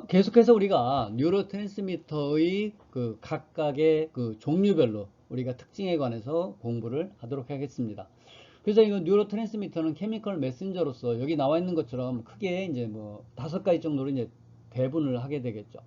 계속해서 우리가 뉴로트랜스미터의 그 각각의 그 종류별로 우리가 특징에 관해서 공부를 하도록 하겠습니다. 그래서 이거 뉴로트랜스미터는 케미컬 메신저로서 여기 나와 있는 것처럼 크게 이제 뭐 5가지 정도로 이제 대분을 하게 되겠죠.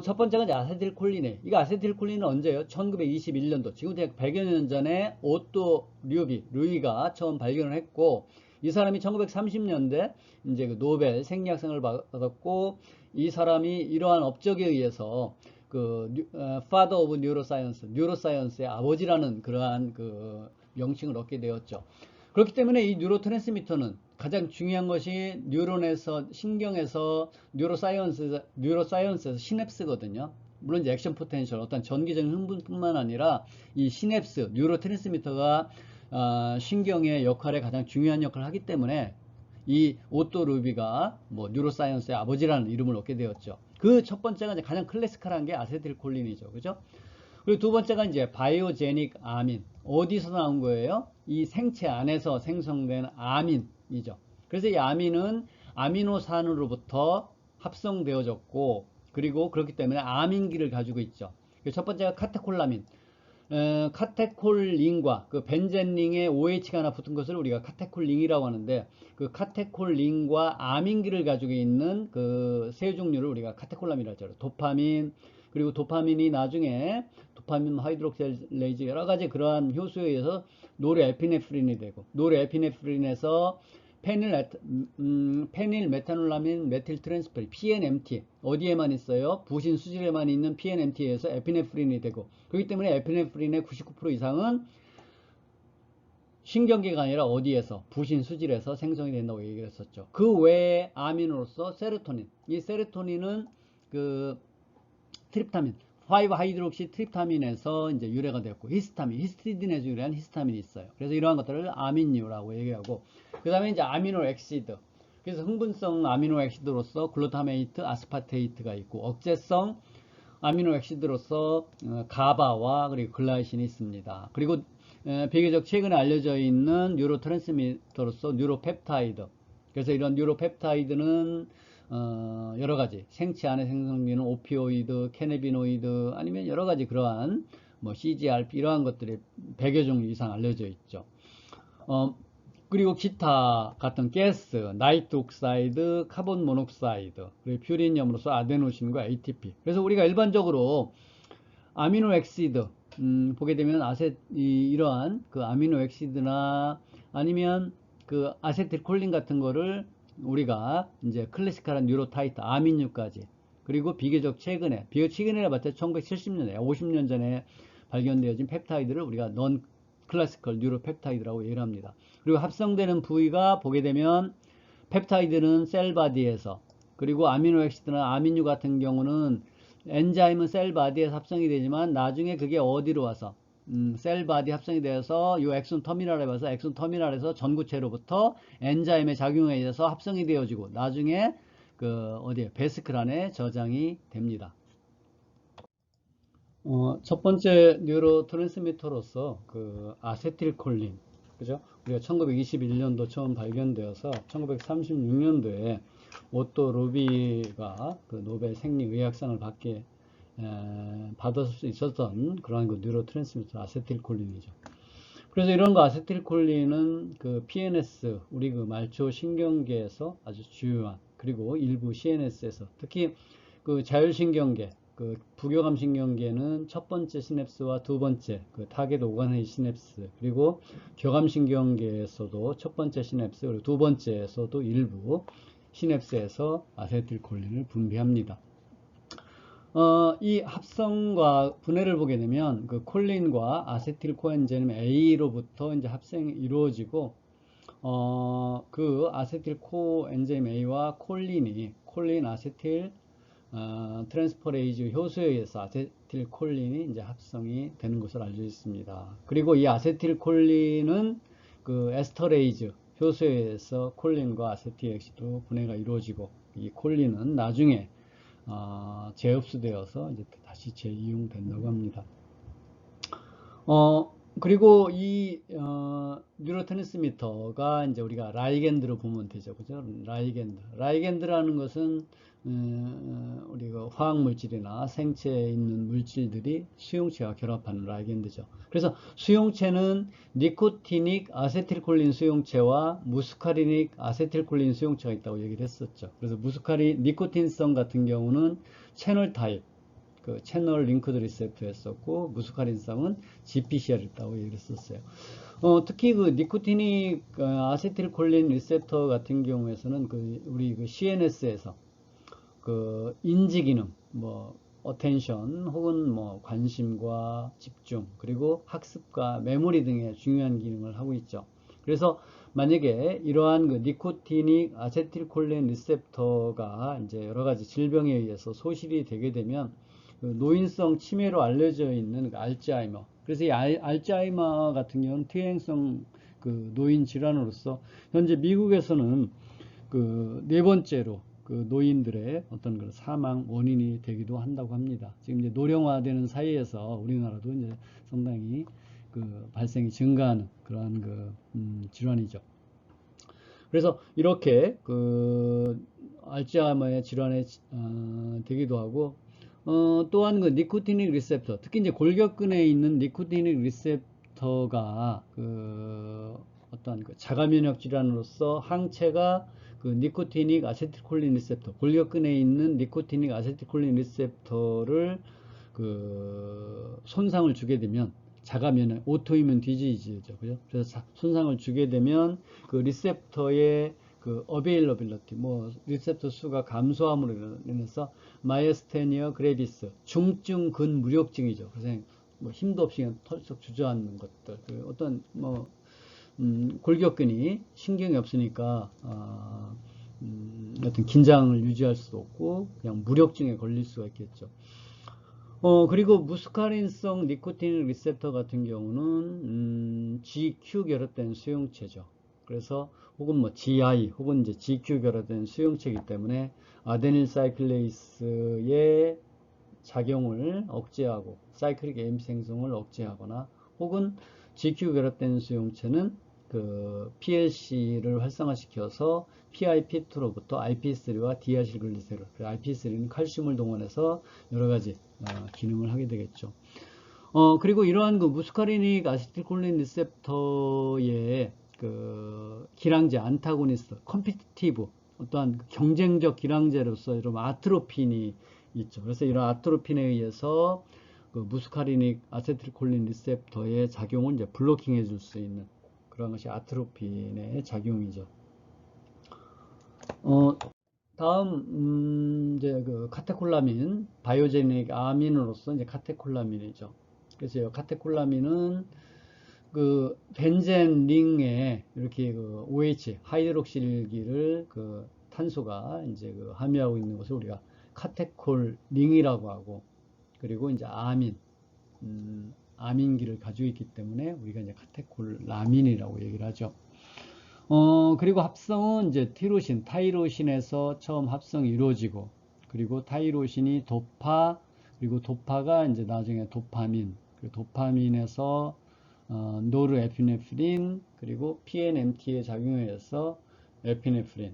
첫 번째가 이제 아세틸콜린이에요. 이거 아세틸콜린은 언제요? 1921년도, 지금 약 100여 년 전에 오또 루이가 처음 발견을 했고, 이 사람이 1930년대 이제 그 노벨 생리학상을 받았고, 이 사람이 이러한 업적에 의해서 Father of Neuroscience, 뉴로사이언스의 아버지라는 그러한 그 명칭을 얻게 되었죠. 그렇기 때문에 이 뉴로트랜스미터는 가장 중요한 것이 뉴런에서, 신경에서, 뉴로사이언스에서 시냅스거든요. 물론 이제 액션 포텐셜, 어떤 전기적인 흥분뿐만 아니라 이 시냅스, 뉴로트랜스미터가 신경의 역할에 가장 중요한 역할을 하기 때문에 이 오또 루비가 뭐 뉴로사이언스의 아버지라는 이름을 얻게 되었죠. 그 첫 번째가 이제 가장 클래시컬한 게 아세틸콜린이죠. 그죠? 그리고 두 번째가 이제 바이오제닉 아민. 어디서 나온 거예요? 이 생체 안에서 생성된 아민이죠. 그래서 이 아민은 아미노산으로부터 합성되어졌고, 그리고 그렇기 때문에 아민기를 가지고 있죠. 첫 번째가 카테콜라민. 카테콜린과 그 벤젠링에 OH가 하나 붙은 것을 우리가 카테콜린이라고 하는데, 그 카테콜린과 아민기를 가지고 있는 그 세 종류를 우리가 카테콜람이라고 하죠. 도파민, 그리고 도파민이 나중에 도파민 하이드록셀레이즈 여러 가지 그러한 효소에 의해서 노르에피네프린이 되고, 노르에피네프린에서 페닐 메타놀라민 메틸 트랜스페린 PNMT 어디에만 있어요? 부신 수질에만 있는 PNMT에서 에피네프린이 되고, 그렇기 때문에 에피네프린의 99% 이상은 신경계가 아니라 어디에서? 부신 수질에서 생성이 된다고 얘기를 했었죠. 그 외에 아미노로서 세로토닌, 이 세로토닌은 그 트립타민, 5하이드록시 트립타민에서 이제 유래가 되었고, 히스타민, 히스티딘에서 유래한 히스타민이 있어요. 그래서 이러한 것들을 아민류라고 얘기하고, 그 다음에 이제 아미노 엑시드. 그래서 흥분성 아미노 엑시드로서 글루타메이트, 아스파테이트가 있고, 억제성 아미노 엑시드로서 가바와 그리고 글라이신이 있습니다. 그리고 비교적 최근에 알려져 있는 뉴로트랜스미터로서 뉴로펩타이드. 그래서 이런 뉴로펩타이드는 여러가지 생체 안에 생성되는 오피오이드, 캐네비노이드, 아니면 여러가지 그러한 뭐 CGRP 이러한 것들이 100여 종류 이상 알려져 있죠. 그리고 기타 같은 가스, 나이트 옥사이드, 카본 모녹사이드, 그리고 퓨리늄으로서 아데노신과 ATP. 그래서 우리가 일반적으로 아미노 엑시드 보게 되면 이러한 그 아미노 엑시드나 아니면 그 아세틸콜린 같은 거를 우리가 이제 클래시컬한 뉴로타이트 아민류까지, 그리고 비교적 최근에 봤을 때 1970년대 50년 전에 발견되어진 펩타이드를 우리가 넌 클래시컬 뉴로펩타이드라고 얘기를 합니다. 그리고 합성되는 부위가 보게 되면 펩타이드는 셀바디에서, 그리고 아미노엑시드나 아민류 같은 경우는 엔자임은 셀바디에서 합성이 되지만 나중에 그게 어디로 와서 셀바디 합성이 되어서 이 엑손 터미널에 와서 엑손 터미널에서 전구체로부터 엔자임의 작용에 의해서 합성이 되어지고 나중에 그 어디에 베스클 안에 저장이 됩니다. 첫 번째 뉴로 트랜스미터로서 그 아세틸콜린, 그죠? 우리가 1921년도 처음 발견되어서 1936년도에 오또 루비가 그 노벨 생리의학상을 받을 수 있었던 그러한 그 뉴로 트랜스미터 아세틸콜린이죠. 그래서 이런 거 아세틸콜린은 그 PNS, 우리 그 말초 신경계에서 아주 주요한, 그리고 일부 CNS에서 특히 그 자율신경계, 그 부교감 신경계는 첫 번째 시냅스와 두 번째 그 타겟 오가나이 시냅스, 그리고 교감 신경계에서도 첫 번째 시냅스, 그리고 두 번째에서도 일부 시냅스에서 아세틸콜린을 분비합니다. 이 합성과 분해를 보게 되면 그 콜린과 아세틸 코엔자임 A로부터 이제 합성이 이루어지고, 그 아세틸 코엔자임 A와 콜린 아세틸 트랜스퍼레이즈 효소에 의해서 아세틸 콜린이 이제 합성이 되는 것으로 알려져 있습니다. 그리고 이 아세틸 콜린은 그 에스터레이즈 효소에 의해서 콜린과 아세틸엑시드 분해가 이루어지고, 이 콜린은 나중에 재흡수되어서 이제 다시 재이용된다고 합니다. 그리고 이 뉴로트랜스미터가 이제 우리가 라이겐드로 보면 되죠, 그죠? 라이겐드라는 것은 우리가 화학물질이나 생체에 있는 물질들이 수용체와 결합하는 라이겐드죠. 그래서 수용체는 니코티닉 아세틸콜린 수용체와 무스카리닉 아세틸콜린 수용체가 있다고 얘기를 했었죠. 그래서 니코틴성 같은 경우는 채널 타입, 그 채널 링크드 리셉터 했었고, 무스카린성은 GPCR 있다고 얘기를 했었어요. 특히 그 니코티닉 아세틸콜린 리셉터 같은 경우에서는 우리 CNS에서 그 인지 기능, 뭐 어텐션 혹은 뭐 관심과 집중, 그리고 학습과 메모리 등의 중요한 기능을 하고 있죠. 그래서 만약에 이러한 그 니코티닉 아세틸콜린 리셉터가 이제 여러 가지 질병에 의해서 소실이 되게 되면 그 노인성 치매로 알려져 있는 그 알츠하이머. 그래서 이 알츠하이머 같은 경우는 퇴행성 그 노인 질환으로서 현재 미국에서는 그 네 번째로 그 노인들의 어떤 그 사망 원인이 되기도 한다고 합니다. 지금 이제 노령화되는 사이에서 우리나라도 이제 상당히 그 발생이 증가하는 그러한 그 질환이죠. 그래서 이렇게 그 알츠하이머의 질환에 되기도 하고, 또한 그 니코티닉 리셉터, 특히 이제 골격근에 있는 니코티닉 리셉터가 그 어떤 그 자가 면역 질환으로서 항체가 그 니코티닉 아세틸콜린 리셉터, 골격근에 있는 니코티닉 아세틸콜린 리셉터를 그 손상을 주게 되면 자가 면역, 오토이뮨 디지즈죠. 그죠? 그래서 손상을 주게 되면 그 리셉터의 그 어베일러빌리티, 뭐 리셉터 수가 감소함으로 인해서 마이어스테니어 그레비스, 중증 근무력증이죠. 그래서 뭐 힘도 없이 그냥 털썩 주저앉는 것들, 그 어떤 뭐 골격근이 신경이 없으니까 어떤 긴장을 유지할 수도 없고 그냥 무력증에 걸릴 수가 있겠죠. 그리고 무스카린성 니코틴 리셉터 같은 경우는 GQ 결합된 수용체죠. 그래서 혹은 뭐 GI 혹은 이제 GQ 결합된 수용체이기 때문에 아데닐 사이클레이스의 작용을 억제하고 사이클릭 AMP 생성을 억제하거나, 혹은 GQ 결합된 수용체는 그 PLC를 활성화시켜서 PIP2로부터 IP3와 디아실글리세롤, IP3는 칼슘을 동원해서 여러 가지 기능을 하게 되겠죠. 그리고 이러한 그 무스카리닉 아세틸콜린 리셉터의 그 기량제 안타고니스트, 컴피티티브, 어떠한 경쟁적 기량제로서 이런 아트로핀이 있죠. 그래서 이런 아트로핀에 의해서 그 무스카리닉 아세틸콜린 리셉터의 작용을 이제 블로킹 해줄 수 있는 그런 것이 아트로핀의 작용이죠. 다음 이제 그 카테콜라민, 바이오제닉 아민으로서 이제 카테콜라민이죠. 그래서 카테콜라민은 그 벤젠 링에 이렇게 그 OH 하이드록실기를 그 탄소가 이제 그 함유하고 있는 것을 우리가 카테콜 링이라고 하고, 그리고 이제 아민기를 가지고 있기 때문에 우리가 이제 카테콜라민이라고 얘기를 하죠. 그리고 합성은 이제 티로신, 타이로신에서 처음 합성이 이루어지고, 그리고 타이로신이 도파, 그리고 도파가 이제 나중에 도파민, 그리고 도파민에서 노르에피네프린, 그리고 PNMT의 작용에 의해서 에피네프린.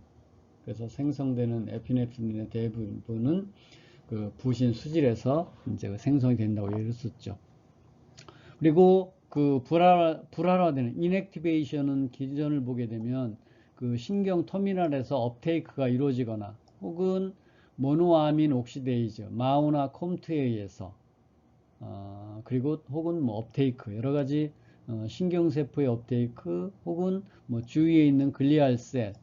그래서 생성되는 에피네프린의 대부분은 그 부신 수질에서 이제 생성이 된다고 얘기를 했었죠. 그리고 그 불활화되는 인액티베이션은 기전을 보게 되면 그 신경 터미널에서 업테이크가 이루어지거나, 혹은 모노아민 옥시데이즈, 마우나 콤트에 의해서 그리고 혹은 뭐 업테이크, 여러 가지 신경세포의 업테이크, 혹은 뭐 주위에 있는 글리알셀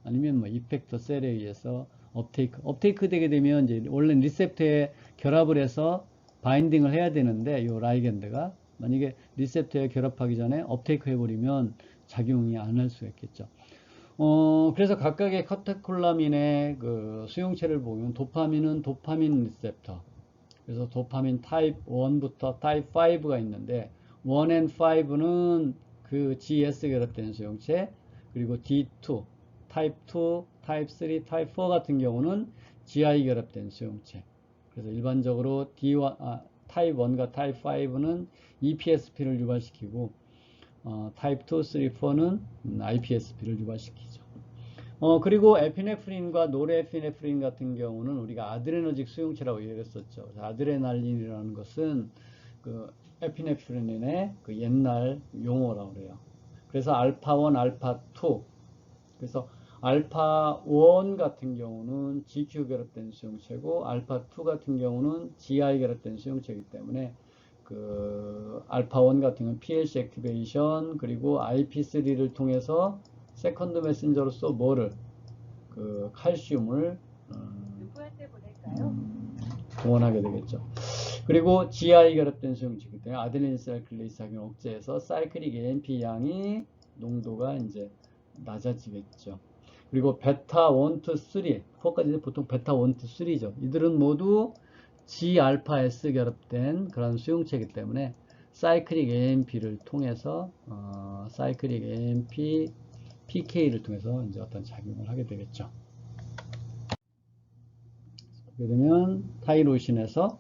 아니면 뭐 이펙터 셀에 의해서 업테이크 되게 되면 이제 원래 리셉터에 결합을 해서 바인딩을 해야 되는데, 이 라이겐드가 만약에 리셉터에 결합하기 전에 업테이크 해버리면 작용이 안 할 수가 있겠죠. 그래서 각각의 카테콜라민의 그 수용체를 보면 도파민은 도파민 리셉터, 그래서 도파민 타입 1부터 타입 5가 있는데 1 and 5는 그 GS 결합된 수용체, 그리고 D2, 타입 2, 타입 3, 타입 4 같은 경우는 GI 결합된 수용체. 그래서 일반적으로 타입 1과 타입 5는 EPSP를 유발시키고 타입 2, 3, 4는 IPSP를 유발시키죠. 그리고 에피네프린과 노르에피네프린 같은 경우는 우리가 아드레너직 수용체라고 얘기했었죠. 아드레날린이라는 것은 그 에피네프린의 그 옛날 용어라고 그래요. 그래서 알파1, 알파2. 그래서 알파1 같은 경우는 GQ 결합된 수용체고 알파2 같은 경우는 GI 결합된 수용체이기 때문에 그 알파1 같은 경우는 PLC 액티베이션 그리고 IP3를 통해서 세컨드 메신저로서 뭐를 그 칼슘을 누구한테 보낼까요? 동원하게 되겠죠. 그리고 GI 결합된 수용체이기 때문에 아데닌사이클레이스 작용 억제해서 사이클릭 AMP 양이 농도가 이제 낮아지겠죠. 그리고 베타 1, 2, 3, 4까지 보통 베타 1, 2, 3죠. 이들은 모두 G알파-S 결합된 그런 수용체이기 때문에 사이클릭 AMP를 통해서 사이클릭 AMP PK를 통해서 이제 어떤 작용을 하게 되겠죠. 그렇게 되면 타이로신에서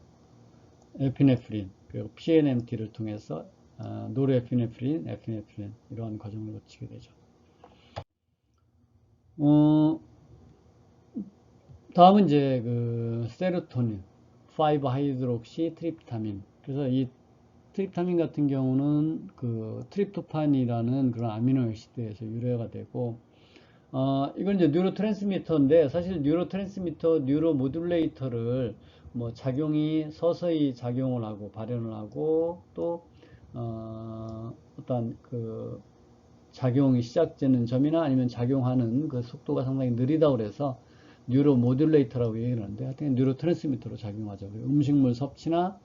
에피네프린 그리고 PNMT를 통해서 노르에피네프린, 에피네프린 이러한 과정을 거치게 되죠. 다음은 이제 그 세로토닌, 5-하이드록시 트립타민. 그래서 이 트립타민 같은 경우는 그 트립토판이라는 그런 아미노액시드에서 유래가 되고, 이건 이제 뉴로트랜스미터인데, 사실 뉴로트랜스미터, 뉴로모듈레이터를 뭐 작용이 서서히 작용을 하고 발현을 하고 또 어떤 그 작용이 시작되는 점이나 아니면 작용하는 그 속도가 상당히 느리다고 그래서 뉴로모듈레이터라고 얘기를 하는데 하여튼 뉴로트랜스미터로 작용하죠. 음식물 섭취나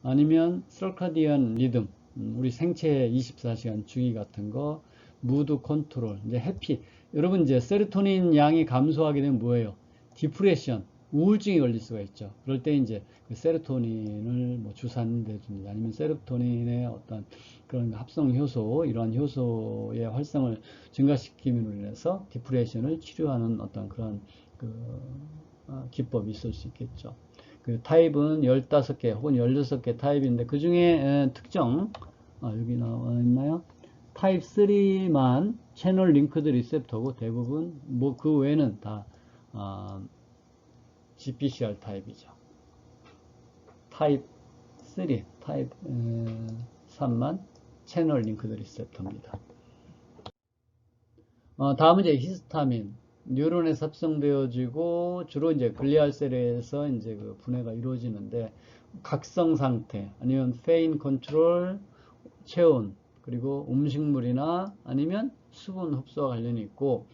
아니면 서카디언 리듬, 우리 생체 24시간 주기 같은 거, 무드 컨트롤, 이제 해피. 여러분 이제 세로토닌 양이 감소하게 되면 뭐예요? 디프레션, 우울증이 걸릴 수가 있죠. 그럴 때 이제 그 세로토닌을 뭐 주사한다든지 아니면 세로토닌의 어떤 그런 합성 효소, 이러한 효소의 활성을 증가시킴으로 인해서 디프레션을 치료하는 어떤 그런 그 기법이 있을 수 있겠죠. 그 타입은 15개 혹은 16개 타입인데 그 중에 특정 여기 나와 있나요? 타입 3만 채널 링크드 리셉터고 대부분 뭐 그 외에는 다 GPCR 타입이죠. 타입 3, 타입 3만 채널 링크드 리셉터입니다. 다음은 이제 히스타민. 뉴런에 합성되어지고 주로 이제 글리알셀에서 이제 그 분해가 이루어지는데 각성 상태 아니면 페인 컨트롤, 체온 그리고 음식물이나 아니면 수분 흡수와 관련이 있고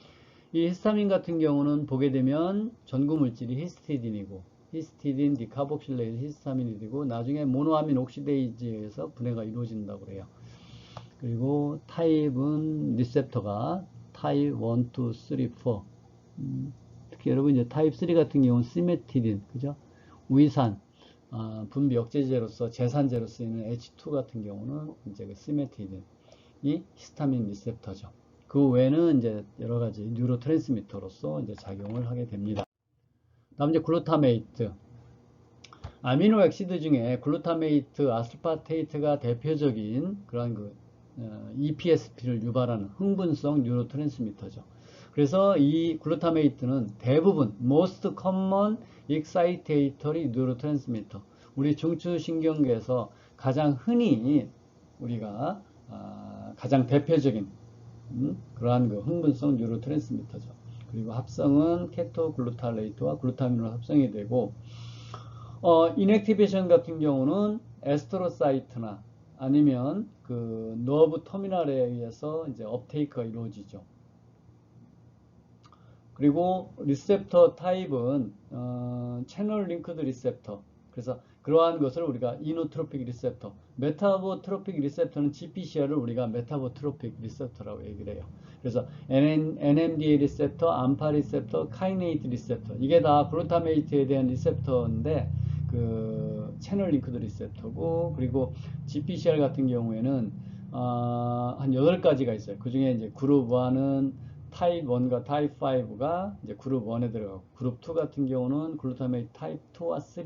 이 히스타민 같은 경우는 보게 되면 전구 물질이 히스티딘이고 히스티딘 디카복실레이드 히스타민이 되고 나중에 모노아민 옥시데이즈에서 분해가 이루어진다고 해요. 그리고 타입은 리셉터가 타입 1, 2, 3, 4 특히 여러분 이제 타입 3 같은 경우는 시메티딘, 그죠? 위산, 분비 억제제로서 제산제로 쓰이는 H2 같은 경우는 이제 그 시메티딘이 히스타민 리셉터죠. 그 외에는 이제 여러 가지 뉴로트랜스미터로서 이제 작용을 하게 됩니다. 다음 이제 글루타메이트. 아미노 액시드 중에 글루타메이트, 아스파테이트가 대표적인 그런 그 EPSP를 유발하는 흥분성 뉴로트랜스미터죠. 그래서 이 글루타메이트는 대부분 most common excitatory neurotransmitter 우리 중추신경계에서 가장 흔히 우리가 가장 대표적인 그러한 그 흥분성 뉴로트랜스미터죠. 그리고 합성은 케토글루탈레이트와 글루타민으로 합성이 되고 인액티베이션 같은 경우는 에스트로사이트나 아니면 그 너브 터미널에 의해서 이제 업테이크가 이루어지죠. 그리고 리셉터 타입은 채널 링크드 리셉터. 그래서 그러한 것을 우리가 이노트로픽 리셉터, 메타보트로픽 리셉터는 GPCR을 우리가 메타보트로픽 리셉터라고 얘기를 해요. 그래서 NMDA 리셉터, 암파 리셉터, 카이네이트 리셉터 이게 다 글루타메이트에 대한 리셉터인데 그 채널 링크드 리셉터고 그리고 GPCR 같은 경우에는 한 8가지가 있어요. 그 중에 이제 그룹 1은 타입 1과 타입 5가 이제 그룹 1에 들어가고 그룹 2 같은 경우는 글루타메이트 타입 2와 3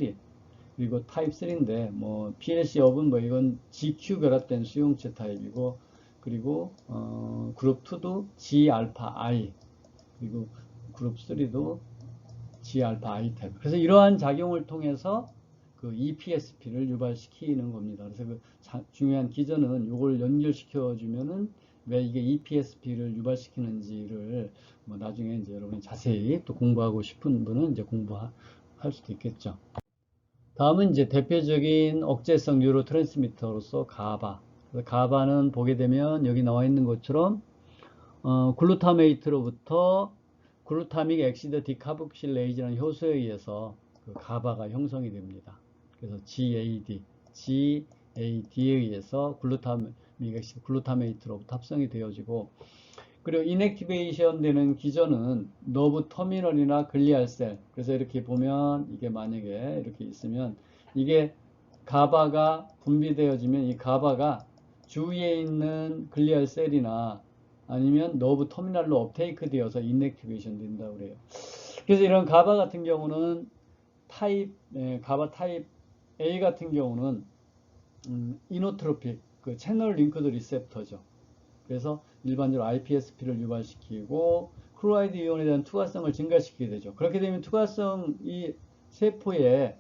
그리고 타입 3인데 뭐 PLC 업은 뭐 이건 GQ 결합된 수용체 타입이고 그리고 그룹 2도 G 알파 I 그리고 그룹 3도 G알파 아이템. 그래서 이러한 작용을 통해서 그 EPSP를 유발시키는 겁니다. 그래서 그 중요한 기전은 이걸 연결시켜 주면은 왜 이게 EPSP를 유발시키는지를 뭐 나중에 이제 여러분이 자세히 또 공부하고 싶은 분은 이제 공부할 수도 있겠죠. 다음은 이제 대표적인 억제성 뉴로 트랜스미터로서 가바. 가바는 보게 되면 여기 나와 있는 것처럼 글루타메이트로부터 글루타믹 엑시드 디카복실레이즈라는 효소에 의해서 그 가바가 형성이 됩니다. 그래서 GAD에 의해서 글루타믹 엑시드 글루타메이트로부터 합성이 되어지고, 그리고 인액티베이션 되는 기전은 너브 터미널이나 글리알셀. 그래서 이렇게 보면 이게 만약에 이렇게 있으면 이게 가바가 분비되어지면 이 가바가 주위에 있는 글리알셀이나 아니면 너브 터미널로 업테이크 되어서 인액티베이션 된다고 그래요. 그래서 이런 가바 같은 경우는 가바 타입 A 같은 경우는 이노트로픽 그 채널 링크드 리셉터죠. 그래서 일반적으로 IPSP를 유발시키고 클로라이드 이온에 대한 투과성을 증가시키게 되죠. 그렇게 되면 투과성 이 세포에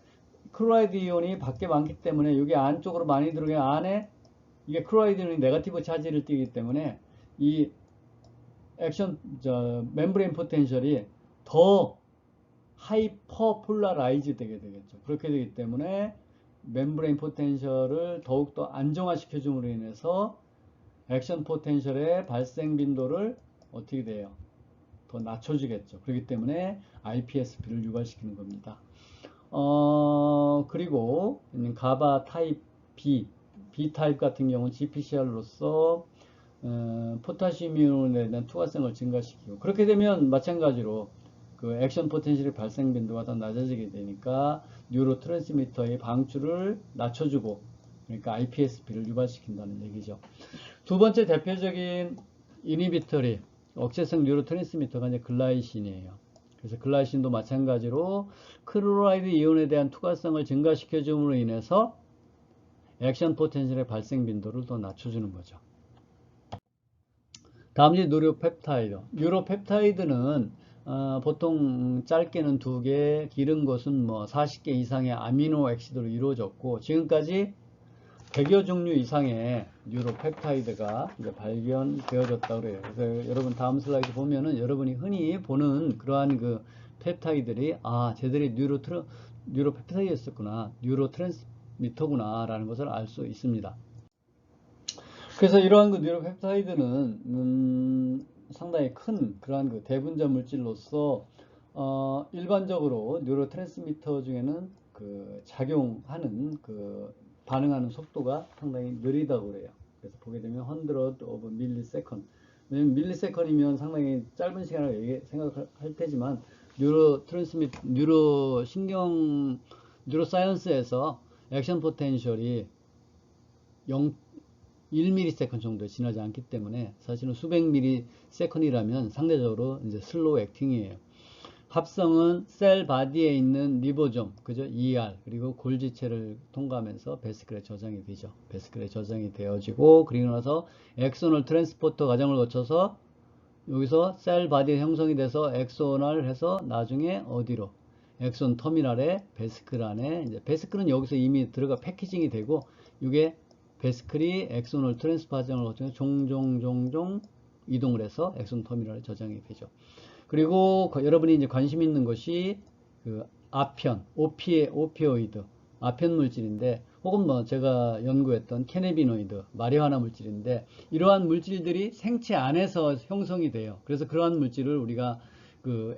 클로라이드 이온이 밖에 많기 때문에 여기 안쪽으로 많이 들어오면 안에 이게 클로라이드 이온이 네거티브 차지를 띠기 때문에 이 멤브레인 포텐셜이 더 하이퍼 폴라라이즈 되게 되겠죠. 그렇게 되기 때문에 멤브레인 포텐셜을 더욱더 안정화시켜 줌으로 인해서 액션 포텐셜의 발생 빈도를 어떻게 돼요? 더 낮춰주겠죠. 그렇기 때문에 IPSP를 유발시키는 겁니다. 그리고 가바 타입 B 타입 같은 경우는 GPCR로서 포타시움에 대한 투과성을 증가시키고, 그렇게 되면 마찬가지로 그 액션 포텐셜의 발생 빈도가 더 낮아지게 되니까 뉴로 트랜스미터의 방출을 낮춰주고, 그러니까 IPSP를 유발시킨다는 얘기죠. 두 번째 대표적인 이니비터리 억제성 뉴로 트랜스미터가 이제 글라이신이에요. 그래서 글라이신도 마찬가지로 클로라이드 이온에 대한 투과성을 증가시켜 줌으로 인해서 액션 포텐셜의 발생 빈도를 더 낮춰주는 거죠. 다음 이제 뉴로펩타이드. 뉴로펩타이드는 보통 짧게는 2개, 길은 것은 뭐 40개 이상의 아미노 액시드로 이루어졌고, 지금까지 100여 종류 이상의 뉴로펩타이드가 이제 발견되어졌다고 그래요. 그래서 여러분 다음 슬라이드 보면은 여러분이 흔히 보는 그러한 그 펩타이드들이 쟤들이 뉴로펩타이드였었구나, 뉴로 트랜스미터구나 라는 것을 알 수 있습니다. 그래서 이러한 그 뉴로펩타이드는 상당히 큰 그러한 그 대분자 물질로서 일반적으로 뉴로 트랜스미터 중에는 그 작용하는 그 반응하는 속도가 상당히 느리다고 그래요. 그래서 보게 되면 100 of millisecond. 왜냐면 밀리세컨이면 상당히 짧은 시간을 생각할 테지만 뉴로사이언스에서 액션 포텐셜이 1ms 정도 지나지 않기 때문에 사실은 수백 미리세컨이라면 상대적으로 이제 슬로우 액팅이에요. 합성은 셀 바디에 있는 리보좀, 그죠? ER, 그리고 골지체를 통과하면서 베스클에 저장이 되죠. 베스클에 저장이 되어지고, 그리고 나서 엑소널 트랜스포터 과정을 거쳐서 여기서 셀 바디에 형성이 돼서 엑소널 해서 나중에 어디로? 엑손 터미널에 베스클 안에, 이제 베스클은 여기서 이미 들어가 패키징이 되고, 이게 베스클이 엑소널 트랜스포터 과정을 거쳐서 종종 이동을 해서 엑손 터미널에 저장이 되죠. 그리고 여러분이 이제 관심 있는 것이 그 아편, 오피오이드, 아편 물질인데, 혹은 뭐 제가 연구했던 캐네비노이드, 마리화나 물질인데, 이러한 물질들이 생체 안에서 형성이 돼요. 그래서 그러한 물질을 우리가 그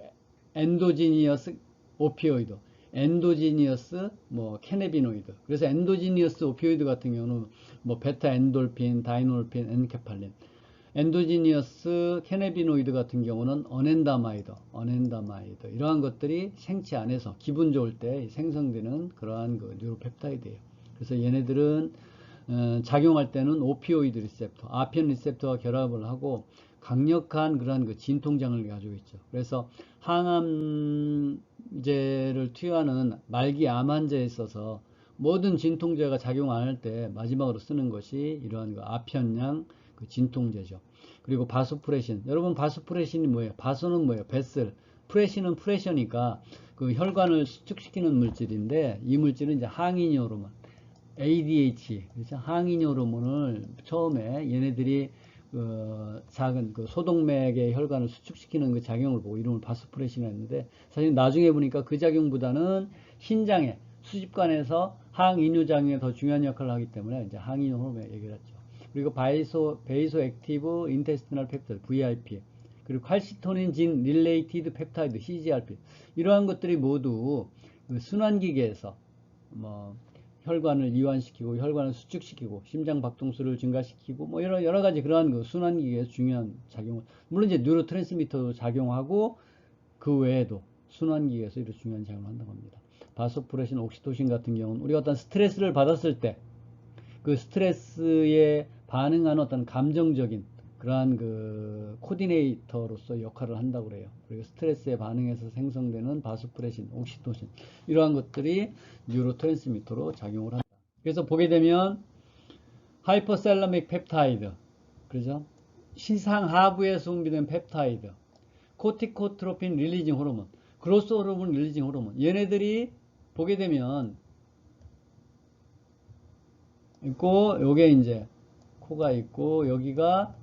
엔도지니어스 오피오이드, 엔도지니어스 뭐 캐네비노이드. 그래서 엔도지니어스 오피오이드 같은 경우는 뭐 베타 엔돌핀, 다이놀핀, 엔케팔린. 엔도지니어스 캐네비노이드 같은 경우는 어넨다마이드 이러한 것들이 생체 안에서 기분 좋을 때 생성되는 그러한 그 뉴로펩타이드예요. 그래서 얘네들은 작용할 때는 오피오이드 리셉터, 아편 리셉터와 결합을 하고 강력한 그러한 그 진통장을 가지고 있죠. 그래서 항암제를 투여하는 말기 암 환자에 있어서 모든 진통제가 작용 안 할 때 마지막으로 쓰는 것이 이러한 그 아편양 그 진통제죠. 그리고 바소프레신. 여러분 바소프레신이 뭐예요? 바소는 뭐예요? 베슬. 프레신은 프레셔니까 그 혈관을 수축시키는 물질인데 이 물질은 이제 항인이 호르몬. ADH. 그렇죠? 항인이 호르몬을 처음에 얘네들이 작은 그 소동맥의 혈관을 수축시키는 그 작용을 보고 이름을 바소프레신을 했는데 사실 나중에 보니까 그 작용보다는 신장의 수집관에서 항인유 작용에 더 중요한 역할을 하기 때문에 이제 항인유 호르몬 얘기를 했죠. 그리고 베이소 액티브 인테스티널 펩타이드 VIP 그리고 칼시토닌 진 릴레이티드 펩타이드 CGRP 이러한 것들이 모두 그 순환기계에서 뭐 혈관을 이완시키고 혈관을 수축시키고 심장 박동수를 증가시키고 뭐 여러 가지 그러한 그 순환기계에서 중요한 작용을 물론 이제 뉴로트랜스미터도 작용하고 그 외에도 순환기계에서 이런 중요한 작용을 한다고 합니다. 바소프레신, 옥시토신 같은 경우는 우리가 어떤 스트레스를 받았을 때 그 스트레스에 반응하는 어떤 감정적인 그러한 그 코디네이터로서 역할을 한다고 그래요. 그리고 스트레스에 반응해서 생성되는 바소프레신, 옥시토신 이러한 것들이 뉴로트랜스미터로 작용을 한다. 그래서 보게 되면 하이퍼셀러믹 펩타이드, 그죠? 시상하부에서 분비된 펩타이드, 코티코트로핀 릴리징 호르몬, 그로스 호르몬 릴리징 호르몬 얘네들이 보게 되면 있고 요게 이제 코가 있고 여기가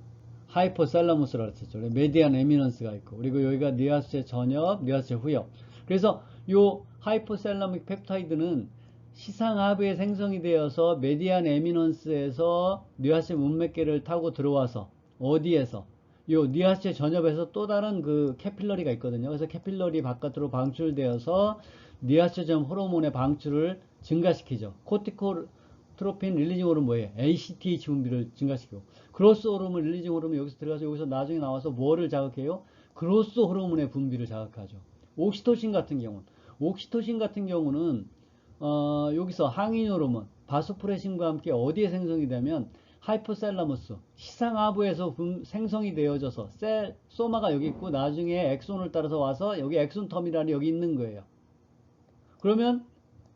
하이포살라무스라고 했었죠. 메디안 에미넌스가 있고 그리고 여기가 뉘아스의 전엽, 뉘아스의 후엽. 그래서 요 하이포살라믹 펩타이드는 시상하부에 생성이 되어서 메디안 에미넌스에서 뉘아스 문맥계를 타고 들어와서 어디에서 요 뉘아스의 전엽에서 또 다른 그 캐필러리가 있거든요. 그래서 캐필러리 바깥으로 방출되어서 뉘아스 전 호르몬의 방출을 증가시키죠. 코티코트로핀 릴리징 호르몬 뭐예요? ACTH 분비를 증가시키고 그로스 호르몬 릴리징 호르몬 여기서 들어가서 여기서 나중에 나와서 뭐를 자극해요? 그로스 호르몬의 분비를 자극하죠. 옥시토신 같은 경우는 여기서 항인 호르몬 바소프레신과 함께 어디에 생성이 되면 하이포셀라무스 시상하부에서 생성이 되어져서 소마가 여기 있고 나중에 엑손을 따라서 와서 여기 엑손 터미널이 여기 있는 거예요. 그러면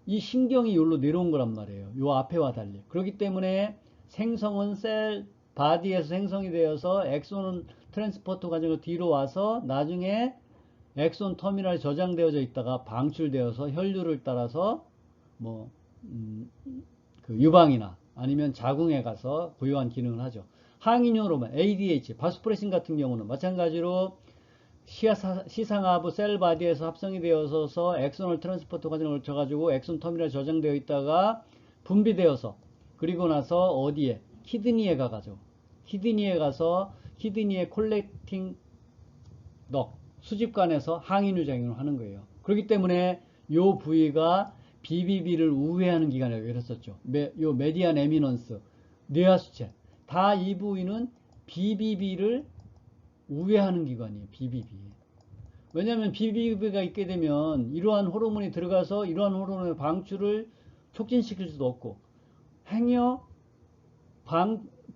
이 신경이 여기로 내려온 거란 말이에요. 요 앞에와 달리. 그렇기 때문에 생성은 셀 바디에서 생성이 되어서 엑손 트랜스포터 과정으로 뒤로 와서 나중에 엑손 터미널에 저장되어져 있다가 방출되어서 혈류를 따라서 뭐 그 유방이나 아니면 자궁에 가서 부유한 기능을 하죠. 항인 호르몬 ADH, 바소프레신 같은 경우는 마찬가지로 시상하부 셀 바디에서 합성이 되어서 엑손을 트랜스포터 과정을 거쳐가지고 엑손 터미널에 저장되어 있다가 분비되어서 그리고 나서 어디에? 키드니에 가가지고 키드니에 가서 키드니의 콜렉팅 덕 수집관에서 항인유 작용을 하는 거예요. 그렇기 때문에 요 부위가 BBB를 우회하는 기관이라고 했었죠. 요 메디안 에미넌스, 뇌하수체 다 이 부위는 BBB를 우회하는 기관이에요. BBB. 왜냐하면 BBB가 있게 되면 이러한 호르몬이 들어가서 이러한 호르몬의 방출을 촉진시킬 수도 없고 행여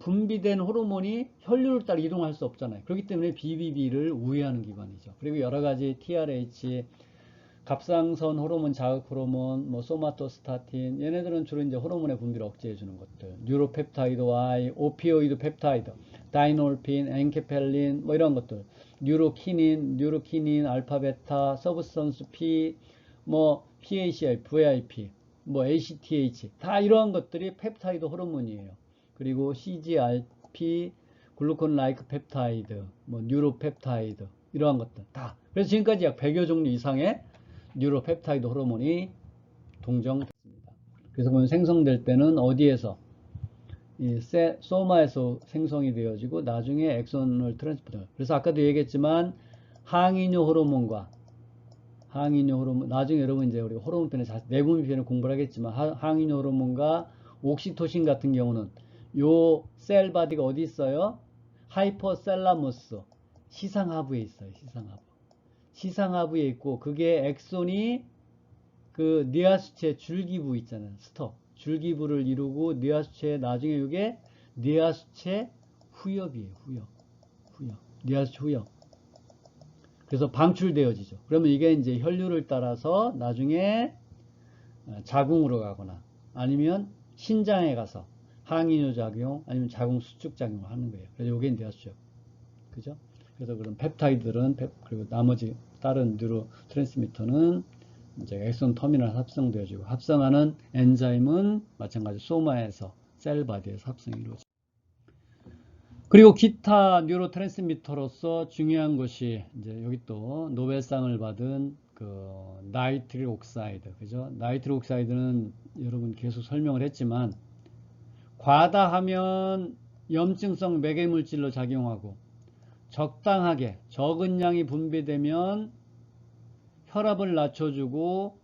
분비된 호르몬이 혈류를 따라 이동할 수 없잖아요. 그렇기 때문에 BBB를 우회하는 기관이죠. 그리고 여러가지 TRH, 갑상선 호르몬 자극 호르몬, 뭐 소마토스타틴 얘네들은 주로 이제 호르몬의 분비를 억제해 주는 것들. 뉴로펩타이드 Y, 오피오이드 펩타이드, 다이놀핀, 엔케펠린 뭐 이런 것들. 뉴로키닌, 알파베타, 서브스턴스 P, 뭐 PACI, VIP, 뭐 ACTH 다 이러한 것들이 펩타이드 호르몬이에요. 그리고 CGRP, 글루콘 라이크 펩타이드, 뭐 뉴로펩타이드 이러한 것들 다. 그래서 지금까지 약 100여 종류 이상의 뉴로펩타이드 호르몬이 동정됐습니다. 그래서 보면 생성될 때는 어디에서? 이 소마에서 생성이 되어지고 나중에 엑손을 트랜스포터. 그래서 아까도 얘기했지만 항인유 호르몬과 항인유 호르몬 나중에 여러분 이제 우리 호르몬 편에 내분비 편을 공부를 하겠지만 항인유 호르몬과 옥시토신 같은 경우는 요 셀 바디가 어디 있어요? 하이포셀라무스 시상하부에 있어요. 시상하부에 있고 그게 엑손이 그 뇌하수체 줄기부 있잖아요. 스톱 줄기부를 이루고 뇌하수체 나중에 이게 뇌하수체 후엽이에요. 뇌하수체 후엽. 그래서 방출되어지죠. 그러면 이게 이제 혈류를 따라서 나중에 자궁으로 가거나 아니면 신장에 가서 항이뇨 작용 아니면 자궁 수축 작용을 하는 거예요. 그래서 요게 뇌하수죠. 그죠? 그래서 그런 펩타이드들은 그리고 나머지 다른 뉴로 트랜스미터는 이제 엑손 터미널 합성되어지고 합성하는 엔자임은 마찬가지 소마에서 셀 바디에서 합성이 이루어집니다. 그리고 기타 뉴로 트랜스미터로서 중요한 것이 이제 여기 또 노벨상을 받은 그 나이트릭 옥사이드, 그죠? 나이트릭 옥사이드는 여러분 계속 설명을 했지만 과다하면 염증성 매개물질로 작용하고 적당하게 적은 양이 분비되면 혈압을 낮춰주고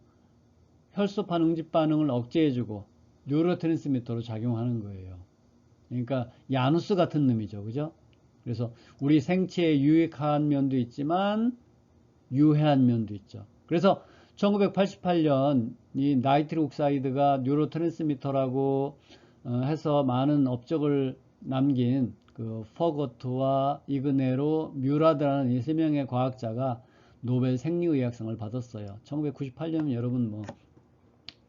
혈소판 응집 반응을 억제해주고 뉴로트랜스미터로 작용하는 거예요. 그러니까 야누스 같은 놈이죠, 그죠? 그래서 우리 생체에 유익한 면도 있지만 유해한 면도 있죠. 그래서 1988년 이 나이트릭 옥사이드가 뉴로트랜스미터라고 해서 많은 업적을 남긴 그 퍼거트와 이그네로 뮤라드라는 이 세 명의 과학자가 노벨 생리의학상을 받았어요. 1998년 여러분 뭐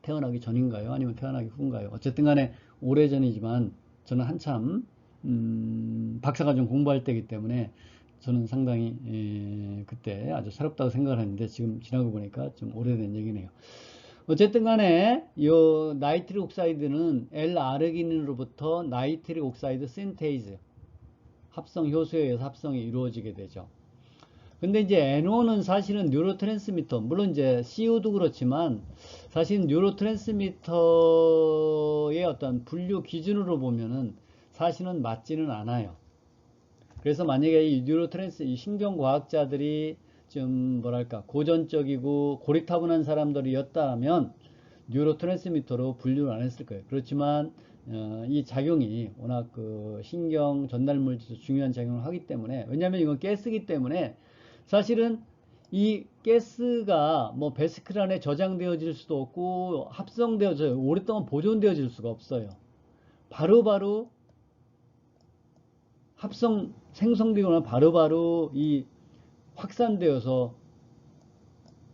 태어나기 전인가요? 아니면 태어나기 후인가요? 어쨌든 간에 오래전이지만 저는 한참 박사과정 공부할 때이기 때문에 저는 상당히 그때 아주 새롭다고 생각을 했는데 지금 지나고 보니까 좀 오래된 얘기네요. 어쨌든 간에 이 나이트릭 옥사이드는 L-아르기닌으로부터 나이트릭 옥사이드 신테이즈 합성 효소에 의해서 합성이 이루어지게 되죠. 근데 이제 NO는 사실은 뉴로트랜스미터, 물론 이제 CO도 그렇지만 사실 뉴로트랜스미터의 어떤 분류 기준으로 보면은 사실은 맞지는 않아요. 그래서 만약에 이 이 신경과학자들이 좀 뭐랄까 고전적이고 고리타분한 사람들이었다면 뉴로트랜스미터로 분류를 안 했을 거예요. 그렇지만 이 작용이 워낙 그 신경 전달 물질에서 중요한 작용을 하기 때문에, 왜냐하면 이건 가스이기 때문에 사실은 이 가스가 뭐 베스클 안에 저장되어질 수도 없고 합성되어져 오랫동안 보존되어질 수가 없어요. 바로바로 합성 생성되거나 바로바로 이 확산되어서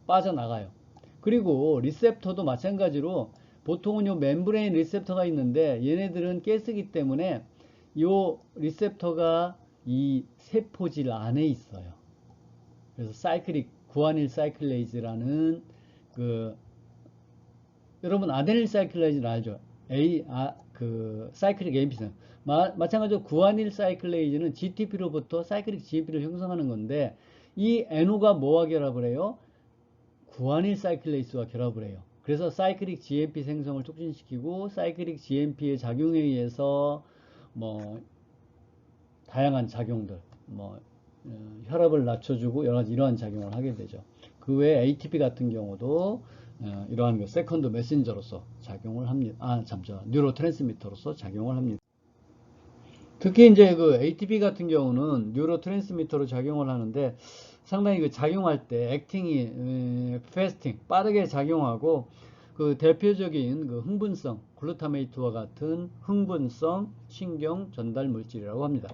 빠져나가요. 그리고 리셉터도 마찬가지로 보통은 요 멤브레인 리셉터가 있는데 얘네들은 가스이기 때문에 요 리셉터가 이 세포질 안에 있어요. 그래서 사이클릭 구아닐 사이클레이즈라는 그 여러분 아데닐 사이클레이즈는 알죠? 사이클릭 AMP는 마찬가지로 구아닐 사이클레이즈는 GTP로부터 사이클릭 GMP를 형성하는 건데 이 NO가 뭐와 결합을 해요? 구아닐 사이클레이스와 결합을 해요. 그래서 사이클릭 GMP 생성을 촉진시키고 사이클릭 GMP의 작용에 의해서 뭐 다양한 작용들 뭐 혈압을 낮춰주고 여러 가지 이러한 작용을 하게 되죠. 그 외에 ATP 같은 경우도 이러한 그 세컨드 메신저로서 작용을 합니다. 뉴로트랜스미터로서 작용을 합니다. 특히 이제 그 ATP 같은 경우는 뉴로트랜스미터로 작용을 하는데 상당히 그 작용할 때 액팅이 패스팅 빠르게 작용하고 그 대표적인 그 흥분성 글루타메이트와 같은 흥분성 신경 전달 물질이라고 합니다.